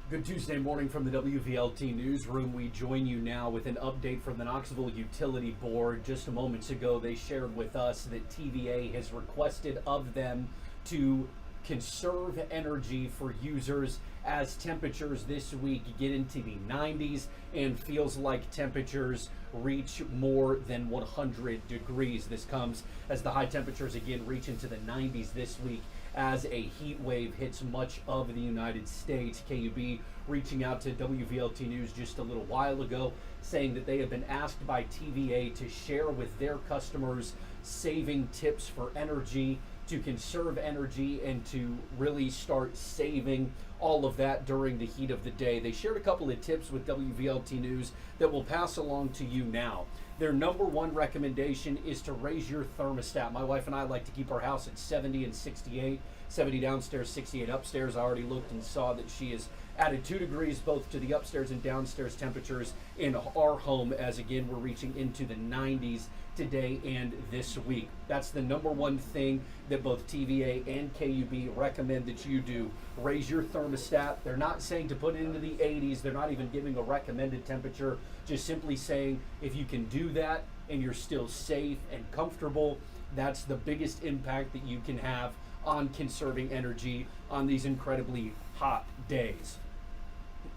Good Tuesday morning from the WVLT newsroom. We join you now with an update from the Knoxville Utility Board. Just moments ago, they shared with us that TVA has requested of them to conserve energy for users as temperatures this week get into the 90s and feels like temperatures reach more than 100 degrees. This comes as the high temperatures again reach into the 90s this week as a heat wave hits much of the United States. KUB reaching out to WVLT News just a little while ago, saying that they have been asked by TVA to share with their customers saving tips for energy, to conserve energy, and to really start saving all of that during the heat of the day. They shared a couple of tips with WVLT News that we'll pass along to you now. Their number one recommendation is to raise your thermostat. My wife and I like to keep our house at 70 and 68, 70 downstairs, 68 upstairs. I already looked and saw that she has added 2 degrees both to the upstairs and downstairs temperatures in our home, as again we're reaching into the 90s today and this week. That's the number one thing that both TVA and KUB recommend that you do. Raise your thermostat. They're not saying to put it into the 80s. They're not even giving a recommended temperature, just simply saying if you can do that and you're still safe and comfortable, that's the biggest impact that you can have on conserving energy on these incredibly hot days.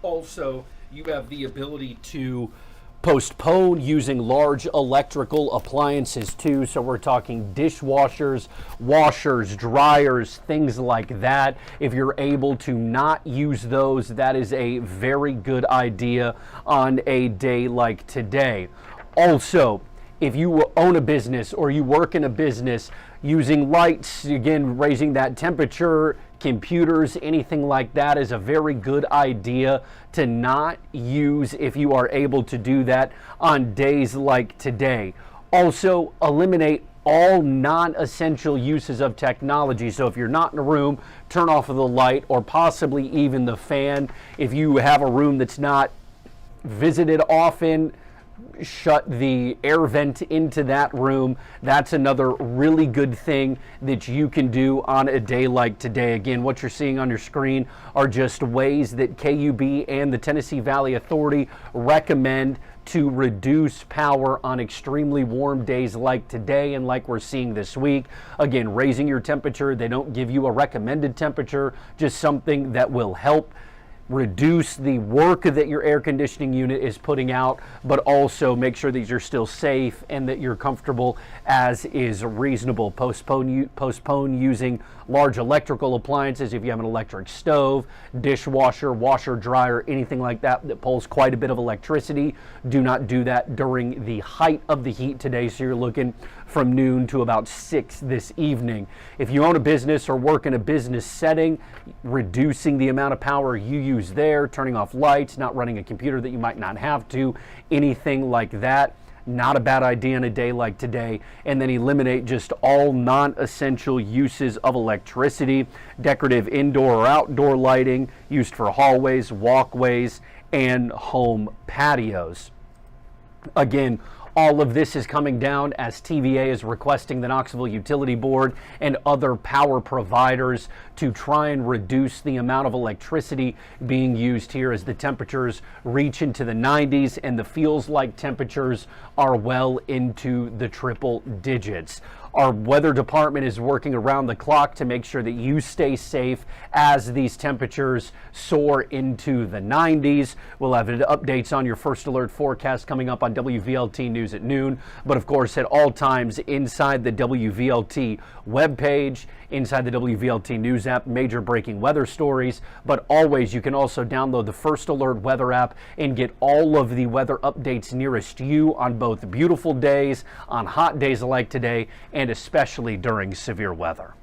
Also, you have the ability to postpone using large electrical appliances too. So we're talking dishwashers, washers, dryers, things like that. If you're able to not use those, that is a very good idea on a day like today. Also, if you own a business or you work in a business, using lights, again, raising that temperature, computers, anything like that is a very good idea to not use if you are able to do that on days like today. Also, eliminate all non-essential uses of technology. So if you're not in a room, turn off the light or possibly even the fan. If you have a room that's not visited often, shut the air vent into that room. That's another really good thing that you can do on a day like today. Again, what you're seeing on your screen are just ways that KUB and the Tennessee Valley Authority recommend to reduce power on extremely warm days like today and like we're seeing this week. Again, raising your temperature. They don't give you a recommended temperature, just something that will help reduce the work that your air conditioning unit is putting out, but also make sure that you're still safe and that you're comfortable as is reasonable. Postpone using large electrical appliances if you have an electric stove, dishwasher, washer, dryer, anything like that that pulls quite a bit of electricity. Do not do that during the height of the heat today, so you're looking from noon to about 6 this evening. If you own a business or work in a business setting, reducing the amount of power you use there, turning off lights, not running a computer that you might not have to, anything like that, not a bad idea on a day like today. And then eliminate just all non-essential uses of electricity, decorative indoor or outdoor lighting used for hallways, walkways, and home patios. Again, all of this is coming down as TVA is requesting the Knoxville Utility Board and other power providers to try and reduce the amount of electricity being used here as the temperatures reach into the 90s and the feels like temperatures are well into the triple digits. Our weather department is working around the clock to make sure that you stay safe as these temperatures soar into the 90s. We'll have updates on your first alert forecast coming up on WVLT News at noon, but of course at all times inside the WVLT webpage, inside the WVLT News app, major breaking weather stories, but always you can also download the First Alert weather app and get all of the weather updates nearest you on both beautiful days, on hot days like today, and especially during severe weather.